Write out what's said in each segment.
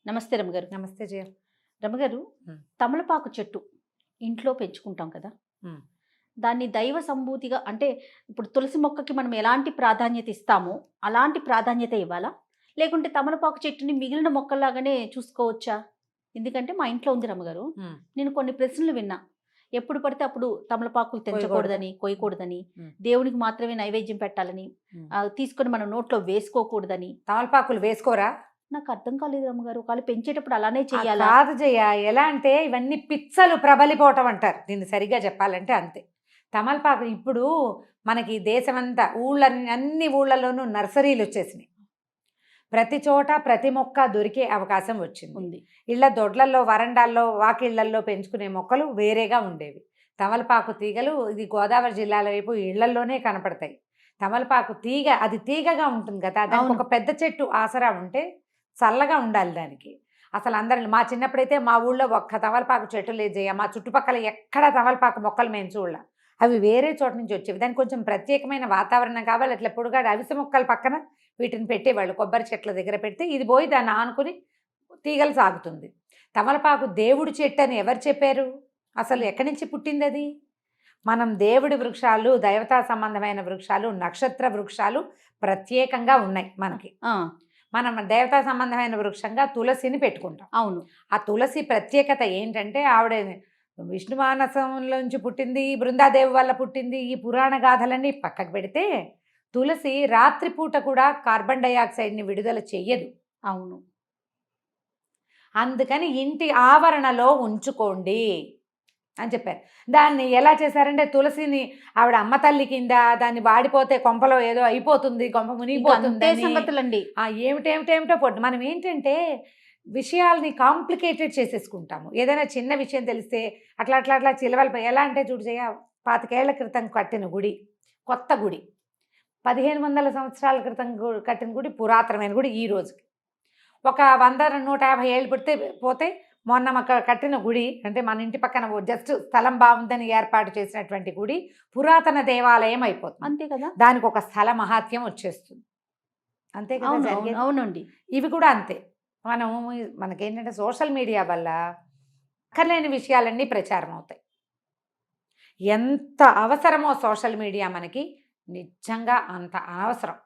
నమస్తే రమగారు. నమస్తే జయ. రమగారు, హ్మ్. తమలపాకు చెట్టు ఇంట్లో పెంచుకుంటాం కదా! హ్మ్. దాన్ని దైవ సంభూతిగా అంటే ఇప్పుడు తులసి మొక్కకి మనం ఎలాంటి ప్రాధాన్యత ఇస్తామో అలాంటి ప్రాధాన్యత ఇవ్వాలా? లేకుంటే తమలపాకు చెట్టుని మిగిలిన మొక్కల్లాగానే చూసుకోవచ్చా? ఎందుకంటే మా ఇంట్లో ఉంది రమగారు. హ్మ్. నేను కొన్ని ప్రశ్నలు విన్నా. ఎప్పుడు పడితే అప్పుడు తమలపాకులు కొయ్యకూడదా? తెంచకూడదని, కొయ్యకూడదని, హ్మ్. దేవునికి మాత్రమే నైవేద్యం పెట్టాలని, హ్మ్. తీసుకొని మనం నోట్లో వేసుకోకూడదని. తమలపాకులు వేసుకోరా? నాకు అర్థం కాలేదు రమ్మగారు. ఒకవేళ పెంచేటప్పుడు అలానే చెయ్యాలా? కాదు జయ, ఎలా అంటే ఇవన్నీ పిచ్చలు ప్రబలిపోవటం అంటారు దీన్ని, సరిగ్గా చెప్పాలంటే అంతే. తమలపాకు ఇప్పుడు మనకి దేశమంతా అన్ని ఊళ్ళలోనూ నర్సరీలు వచ్చేసినాయి. ప్రతి చోట ప్రతి మొక్క దొరికే అవకాశం వచ్చింది. ఉంది. ఇళ్ల దొడ్లల్లో, వరండాల్లో, వాకిళ్లల్లో పెంచుకునే మొక్కలు వేరేగా ఉండేవి. తమలపాకు తీగలు ఇది గోదావరి జిల్లాల వైపు ఇళ్లల్లోనే కనపడతాయి. తమలపాకు తీగ అది తీగగా ఉంటుంది కదా, దానికి ఒక పెద్ద చెట్టు ఆసరా ఉంటే చల్లగా ఉండాలి దానికి. అసలు అందరిని మా చిన్నప్పుడైతే మా ఊళ్ళో ఒక్క తమలపాకు చెట్టు లేదు జయ. మా చుట్టుపక్కల ఎక్కడ తమలపాకు మొక్కలు మేము చూడాల. అవి వేరే చోట నుంచి వచ్చేవి. దానికి కొంచెం ప్రత్యేకమైన వాతావరణం కావాలి. అట్లా పొడుగాడు అవిసె మొక్కల పక్కన వీటిని పెట్టేవాళ్ళు. కొబ్బరి చెట్ల దగ్గర పెడితే ఇది పోయి దాన్ని ఆనుకుని తీగలు సాగుతుంది. తమలపాకు దేవుడి చెట్టు అని ఎవరు చెప్పారు? అసలు ఎక్కడి నుంచి పుట్టింది అది? మనం దేవుడి వృక్షాలు, దైవతా సంబంధమైన వృక్షాలు, నక్షత్ర వృక్షాలు ప్రత్యేకంగా ఉన్నాయి మనకి. మనం దేవతా సంబంధమైన వృక్షంగా తులసిని పెట్టుకుంటాం. అవును. ఆ తులసి ప్రత్యేకత ఏంటంటే ఆవిడ విష్ణు మానసంలోంచి పుట్టింది, బృందాదేవి వల్ల పుట్టింది. ఈ పురాణ గాథలన్నీ పక్కకు పెడితే తులసి రాత్రిపూట కూడా కార్బన్ డైఆక్సైడ్ని విడుదల చెయ్యదు. అవును. అందుకని ఇంటి ఆవరణలో ఉంచుకోండి అని చెప్పారు. దాన్ని ఎలా చేశారంటే తులసిని ఆవిడ అమ్మ తల్లి కింద, దాన్ని వాడిపోతే కొంపలో ఏదో అయిపోతుంది, కొంప మునిగిపోతుంది సంగతులండి. ఏమిటేమిటో పొట్టు. మనం ఏంటంటే విషయాల్ని కాంప్లికేటెడ్ చేసేసుకుంటాము. ఏదైనా చిన్న విషయం తెలిస్తే అట్లా అట్లా అట్లా చిలవలు ఎలా అంటే చూడు జయ, 25 ఏళ్ల క్రితం కట్టిన గుడి, కొత్త గుడి, 1500 సంవత్సరాల క్రితం కట్టిన గుడి, పురాతనమైన గుడి. ఈ రోజుకి ఒక 100-150 ఏళ్ళు పోతే మొన్న కట్టిన గుడి, అంటే మన ఇంటి పక్కన జస్ట్ స్థలం బాగుందని ఏర్పాటు చేసినటువంటి గుడి పురాతన దేవాలయం అయిపోతుంది. అంతే కదా. దానికి ఒక స్థల మహాత్యం వచ్చేస్తుంది. అంతే కదా జరిగేది. అవునండి. ఇవి కూడా అంతే. మనకేంటంటే సోషల్ మీడియా వల్ల అక్కర్లేని విషయాలన్నీ ప్రచారం అవుతాయి. ఎంత అవసరమో సోషల్ మీడియా మనకి, నిజంగా అంత అనవసరం.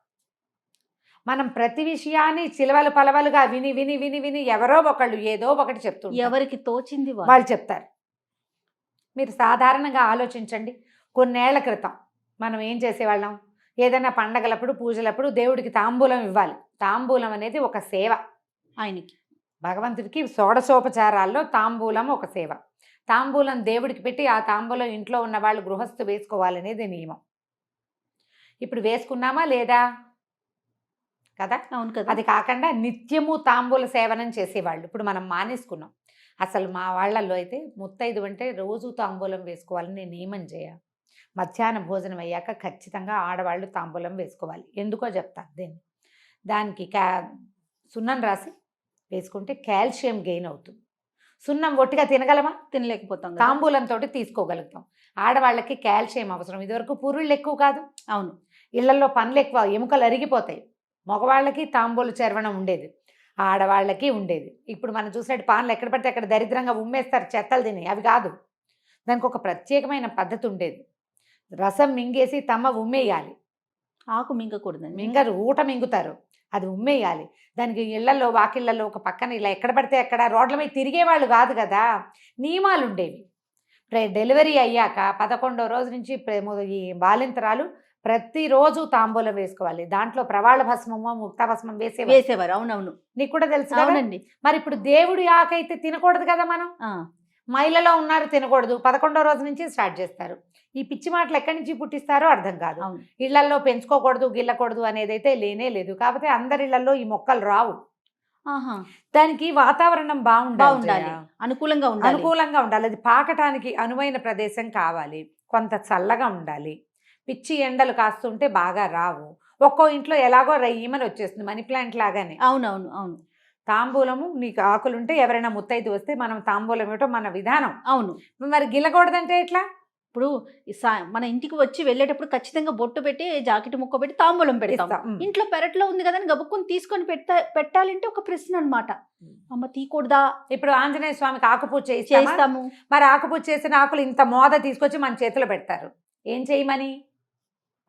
మనం ప్రతి విషయాన్ని చిలవలు పలవలుగా విని విని విని విని ఎవరో ఒకళ్ళు ఏదో ఒకటి చెప్తుంటారు. ఎవరికి తోచింది వాళ్ళు చెప్తారు. మీరు సాధారణంగా ఆలోచించండి. కొన్నేళ్ల క్రితం మనం ఏం చేసేవాళ్ళం? ఏదైనా పండగలప్పుడు, పూజలప్పుడు దేవుడికి తాంబూలం ఇవ్వాలి. తాంబూలం అనేది ఒక సేవ. ఆయనకి, భగవంతుడికి షోడశోపచారాల్లో తాంబూలం ఒక సేవ. తాంబూలం దేవుడికి పెట్టి ఆ తాంబూలం ఇంట్లో ఉన్న వాళ్ళు గృహస్థు వేసుకోవాలనేది నియమం. ఇప్పుడు వేసుకున్నామా లేదా? కదా. అవును కదా. అది కాకుండా నిత్యము తాంబూల సేవనం చేసేవాళ్ళు. ఇప్పుడు మనం మానేసుకున్నాం. అసలు మా వాళ్ళల్లో అయితే ముత్తైదు అంటే రోజు తాంబూలం వేసుకోవాలని నియమం చేయ. మధ్యాహ్న భోజనం అయ్యాక ఖచ్చితంగా ఆడవాళ్ళు తాంబూలం వేసుకోవాలి. ఎందుకో చెప్తాను. దానికి సున్నం రాసి వేసుకుంటే కాల్షియం గెయిన్ అవుతుంది. సున్నం ఒట్టిగా తినగలమా? తినలేకపోతాం. తాంబూలంతో తీసుకోగలుగుతాం. ఆడవాళ్ళకి కాల్షియం అవసరం. ఇదివరకు పురుళ్ళు ఎక్కువ కాదు. అవును. ఇళ్లలో పనులు ఎక్కువ, ఎముకలు అరిగిపోతాయి. మగవాళ్ళకి తాంబూల చర్వణం ఉండేది, ఆడవాళ్ళకి ఉండేది. ఇప్పుడు మనం చూసినట్టు పాన్లు ఎక్కడ పడితే అక్కడ దరిద్రంగా ఉమ్మేస్తారు, చెత్తలు తిని. అవి కాదు, దానికి ఒక ప్రత్యేకమైన పద్ధతి ఉండేది. రసం మింగేసి తమ్మ ఉమ్మేయాలి. ఆకు మింగకూడదు. మింగరు, ఊట మింగుతారు. అది ఉమ్మేయాలి. దానికి ఇళ్లలో, వాకిళ్లలో ఒక పక్కన ఇలా ఎక్కడ పడితే అక్కడ రోడ్ల మీద తిరిగేవాళ్ళు కాదు కదా, నియమాలు ఉండేవి. డెలివరీ అయ్యాక 11వ రోజు నుంచి ఈ బాలింతరాలు ప్రతిరోజు తాంబూలం వేసుకోవాలి. దాంట్లో ప్రవాళ భస్మము, ముక్త భస్మం వేసేవారు. అవునవును, నీకు కూడా తెలుసు కదండి. మరి ఇప్పుడు దేవుడి ఆకైతే తినకూడదు కదా. మనం మైలలో ఉన్నారు, తినకూడదు. 11వ రోజు నుంచి స్టార్ట్ చేస్తారు. ఈ పిచ్చి మాటలు ఎక్కడి నుంచి పుట్టిస్తారో అర్థం కాదు. ఇళ్లలో పెంచుకోకూడదు, గిల్లకూడదు అనేదైతే లేనే లేదు. కాకపోతే అందరి ఇళ్లలో ఈ మొక్కలు రావు. దానికి వాతావరణం బాగుండాలి, అనుకూలంగా ఉండాలి. అది పాకటానికి అనువైన ప్రదేశం కావాలి, కొంత చల్లగా ఉండాలి. పిచ్చి ఎండలు కాస్తుంటే బాగా రావు. ఒక్కో ఇంట్లో ఎలాగో రయ్యమని వచ్చేస్తుంది, మనీ ప్లాంట్ లాగానే. అవునవును అవును. తాంబూలము నీకు ఆకులుంటే ఎవరైనా ముత్తైదు వస్తే మనం తాంబూలం ఇవ్వటం మన విధానం. అవును. మరి గిల్లకూడదంటే ఎట్లా? ఇప్పుడు మన ఇంటికి వచ్చి వెళ్ళేటప్పుడు ఖచ్చితంగా బొట్టు పెట్టి జాకెట్ ముక్క పెట్టి తాంబూలం పెడతాం. ఇస్తాం. ఇంట్లో పెరట్లో ఉంది కదా అని గబుక్కుని తీసుకొని పెట్టాలంటే ఒక ప్రశ్న అన్నమాట. అమ్మ తీయకూడదా? ఇప్పుడు ఆంజనేయ స్వామికి ఆకుపూజ చేస్తామా? చేస్తాము. మరి ఆకుపూజ చేసిన ఆకులు ఇంత మోద తీసుకొచ్చి మన చేతిలో పెడతారు. ఏం చేయమని?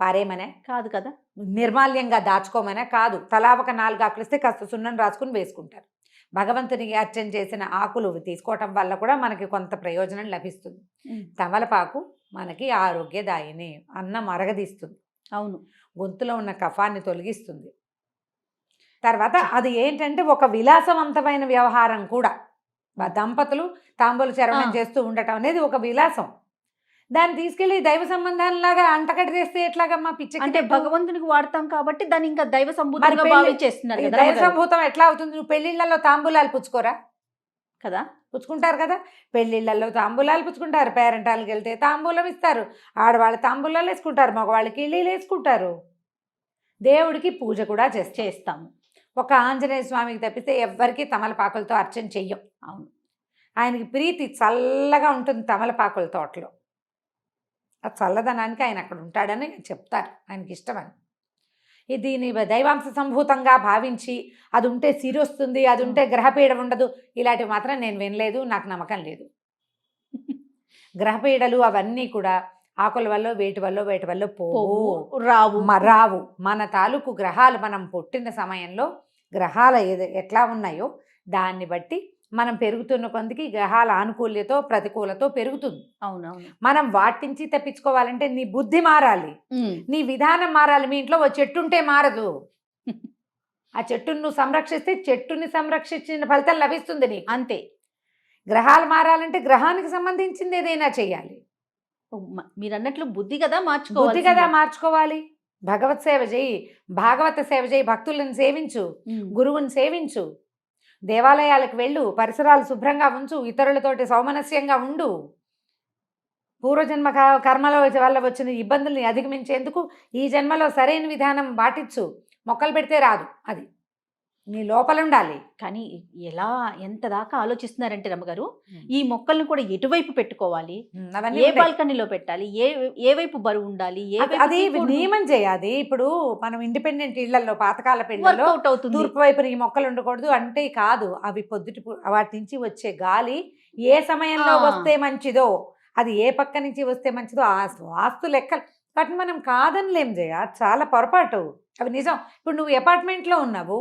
పారేమనే కాదు కదా. నిర్మాల్యంగా దాచుకోమనే కాదు. తలా ఒక 4 ఆకులు ఇస్తే కాస్త సున్నం రాసుకుని వేసుకుంటారు. భగవంతునికి అర్చన చేసిన ఆకులు తీసుకోవటం వల్ల కూడా మనకి కొంత ప్రయోజనం లభిస్తుంది. తమలపాకు మనకి ఆరోగ్యదాయిని, అన్నం అరగదీస్తుంది, అవును, గొంతులో ఉన్న కఫాన్ని తొలగిస్తుంది. తర్వాత అది ఏంటంటే ఒక విలాసవంతమైన వ్యవహారం కూడా. దంపతులు తాంబూల చరవణం చేస్తూ ఉండటం అనేది ఒక విలాసం. దాన్ని తీసుకెళ్లి దైవ సంబంధాలలాగా అంటకట్ట చేస్తే ఎట్లాగమ్మా? పిచ్చి. అంటే భగవంతునికి వాడతాం కాబట్టి దాన్ని ఇంకా దైవ మరి సంబూతంగా భావించేస్తున్నారు కదా. దైవ సంభూతం ఎట్లా అవుతుంది? నువ్వు పెళ్లిళ్లలో తాంబూలాలు పుచ్చుకోరా? కదా, పుచ్చుకుంటారు కదా. పెళ్లిళ్లలో తాంబూలాలు పుచ్చుకుంటారు. పేరెంటాలకు వెళ్తే తాంబూలం ఇస్తారు. ఆడవాళ్ళు తాంబూలాలు వేసుకుంటారు, మగవాళ్ళకి ఇళ్ళీలు వేసుకుంటారు. దేవుడికి పూజ కూడా చేస్తాము. ఒక ఆంజనేయ స్వామికి తప్పితే ఎవ్వరికి తమలపాకులతో అర్చన చెయ్యం. అవును, ఆయనకి ప్రీతి చల్లగా ఉంటుంది తమలపాకుల తోటలో. ఆ చల్లదనానికి ఆయన అక్కడ ఉంటాడని చెప్తారు, ఆయనకి ఇష్టమని. దీన్ని దైవాంశ సంభూతంగా భావించి అది ఉంటే సిరి వస్తుంది, అది ఉంటే గ్రహపీడ ఉండదు, ఇలాంటివి మాత్రం నేను వినలేదు, నాకు నమ్మకం లేదు. గ్రహపీడలు అవన్నీ కూడా ఆకుల వల్ల వేటి వల్ల పోవు, రావు. మన తాలూకు గ్రహాలు మనం పుట్టిన సమయంలో గ్రహాలు ఎట్లా ఉన్నాయో దాన్ని బట్టి మనం పెరుగుతున్న కొందికి గ్రహాల ఆనుకూల్యతో ప్రతికూలతో పెరుగుతుంది. అవునవును. మనం వాటి నుంచి తప్పించుకోవాలంటే నీ బుద్ధి మారాలి, నీ విధానం మారాలి. మీ ఇంట్లో ఓ చెట్టు ఉంటే మారదు. ఆ చెట్టును నువ్వు సంరక్షిస్తే చెట్టుని సంరక్షించిన ఫలితం లభిస్తుంది నీకు. అంతే. గ్రహాలు మారాలంటే గ్రహానికి సంబంధించింది ఏదైనా చెయ్యాలి. మీరు అన్నట్లు బుద్ధి కదా మార్చుకోవాలి. భగవత్ సేవ చేయి, భాగవత సేవ చేయి, భక్తులను సేవించు, గురువుని సేవించు, దేవాలయాలకు వెళ్ళు, పరిసరాలు శుభ్రంగా ఉంచు, ఇతరులతోటి సౌమనస్యంగా ఉండు. పూర్వజన్మ కర్మల వల్ల వచ్చిన ఇబ్బందుల్ని అధిగమించేందుకు ఈ జన్మలో సరైన విధానం పాటించు. మొక్కలు పెడితే రాదు, అది నీ లోపల ఉండాలి. కానీ ఎంత దాకా ఆలోచిస్తున్నారంటే రమ్మగారు, ఈ మొక్కల్ని కూడా ఎటువైపు పెట్టుకోవాలి, ఏ బాల్కనీలో పెట్టాలి, ఏ వైపు బరువు ఉండాలి, అది నియమం చేయాలి. ఇప్పుడు మనం ఇండిపెండెంట్ ఇళ్లలో పాతకాల పెళ్లిలో తూర్పు వైపున ఈ మొక్కలు ఉండకూడదు అంటే కాదు. అవి వాటి నుంచి వచ్చే గాలి ఏ సమయంలో వస్తే మంచిదో, అది ఏ పక్క నుంచి వస్తే మంచిదో ఆ వాస్తు లెక్కలు వాటిని మనం కాదనిలేం చేయ, చాలా పొరపాటు. అవి నిజం. ఇప్పుడు నువ్వు అపార్ట్మెంట్లో ఉన్నావు,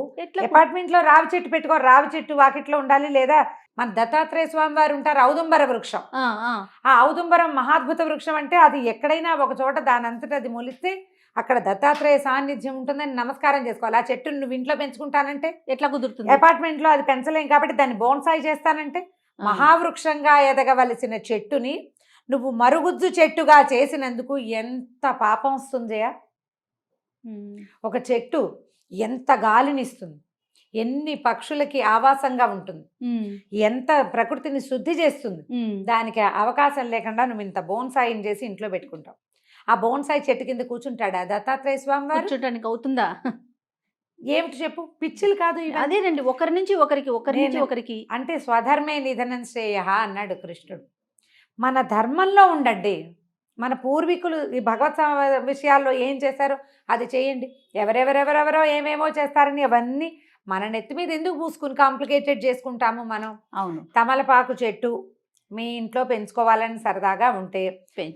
అపార్ట్మెంట్లో రావి చెట్టు పెట్టుకో, రావి చెట్టు వాకిట్లో ఉండాలి. లేదా మన దత్తాత్రేయ స్వామి వారు ఉంటారు, ఔదుంబర వృక్షం. ఆ ఔదుంబరం మహాద్భుత వృక్షం. అంటే అది ఎక్కడైనా ఒక చోట దాని అంతటా అది మొలిస్తే అక్కడ దత్తాత్రేయ సాన్నిధ్యం ఉంటుందని నమస్కారం చేసుకోవాలి. ఆ చెట్టును నువ్వు ఇంట్లో పెంచుకుంటానంటే ఎట్లా కుదురుతుంది? అపార్ట్మెంట్లో అది పెంచలేం కాబట్టి దాన్ని బోన్సాయి చేస్తానంటే, మహావృక్షంగా ఎదగవలసిన చెట్టుని నువ్వు మరుగుజ్జు చెట్టుగా చేసినందుకు ఎంత పాపం వస్తుందయా. ఒక చెట్టు ఎంత గాలినిస్తుంది, ఎన్ని పక్షులకి ఆవాసంగా ఉంటుంది, ఎంత ప్రకృతిని శుద్ధి చేస్తుంది. దానికి అవకాశం లేకుండా నువ్వు ఇంత బోన్సాయిని చేసి ఇంట్లో పెట్టుకుంటావు. ఆ బోన్సాయి చెట్టు కింద కూర్చుంటాడా దత్తాత్రేయ స్వామి వారు? కూర్చోటానికి అవుతుందా? ఏమిటి చెప్పు, పిచ్చిలు కాదు. అదేనండి, ఒకరి నుంచి ఒకరికి అంటే స్వధర్మే నిధనం శ్రేయ అన్నాడు కృష్ణుడు. మన ధర్మంలో ఉండండి. మన పూర్వీకులు ఈ భగవత్ విషయాల్లో ఏం చేశారో అది చేయండి. ఎవరెవరో ఏమేమో చేస్తారని అవన్నీ మన నెత్తి మీద ఎందుకు పూసుకుని కాంప్లికేటెడ్ చేసుకుంటాము మనం? అవును. తమలపాకు చెట్టు మీ ఇంట్లో పెంచుకోవాలని సరదాగా ఉంటే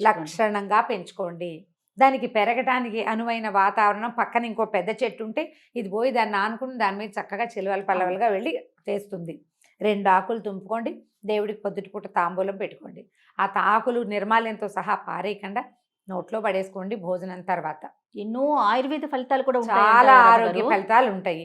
లక్షణంగా పెంచుకోండి. దానికి పెరగటానికి అనువైన వాతావరణం, పక్కన ఇంకో పెద్ద చెట్టు ఉంటే ఇది పోయి దాన్ని ఆనుకుని దాని మీద చక్కగా చిలువలు పల్లవలుగా వెళ్ళి చేస్తుంది. 2 ఆకులు తుంపుకోండి, దేవుడికి పొద్దుటిపూట తాంబూలం పెట్టుకోండి. ఆ ఆకులు నిర్మాల్యంతో సహా పారేయకుండా నోట్లో పడేసుకోండి భోజనం తర్వాత. ఎన్నో ఆయుర్వేద ఫలితాలు కూడా చాలా ఆరోగ్య ఫలితాలు ఉంటాయి.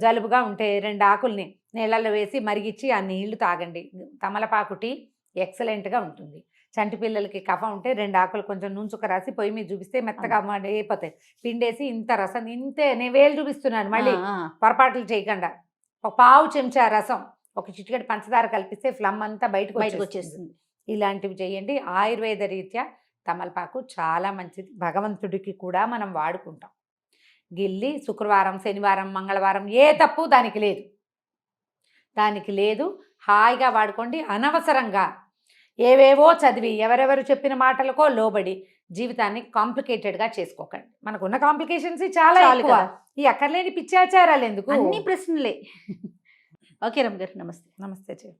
జలుబుగా ఉంటే 2 ఆకుల్ని నీళ్ళల్లో వేసి మరిగిచ్చి ఆ నీళ్లు తాగండి. తమలపాకు టీ ఎక్సలెంట్గా ఉంటుంది. చంటి పిల్లలకి కఫం ఉంటే 2 ఆకులు కొంచెం నూనె రాసి పొయ్యి మీద చూపిస్తే మెత్తగా అయిపోతాయి. పిండేసి ఇంత రసం, ఇంతే నేను వేలు చూపిస్తున్నాను, మళ్ళీ పొరపాట్లు చేయకుండా. ఒక పావు చెంచా రసం, ఒక చిటికెడు పంచదార కల్పిస్తే ఫ్లమ్ అంతా బయటకు వచ్చేస్తుంది. ఇలాంటివి చేయండి. ఆయుర్వేద రీత్యా తమలపాకు చాలా మంచిది. భగవంతుడికి కూడా మనం వాడుకుంటాం. గిల్లి శుక్రవారం, శనివారం, మంగళవారం ఏ తప్పు దానికి లేదు. హాయిగా వాడుకోండి. అనవసరంగా ఏవేవో చదివి ఎవరెవరు చెప్పిన మాటలకో లోబడి జీవితాన్ని కాంప్లికేటెడ్గా చేసుకోకండి. మనకున్న కాంప్లికేషన్స్ చాలా చాలు ఎక్కువ. కదా. ఈ అక్కర్లేని పిచ్చాచారాలు ఎందుకు? అన్ని ప్రశ్నలే. ఓకే రమ్య గారు, నమస్తే. నమస్తే చెయ్యి.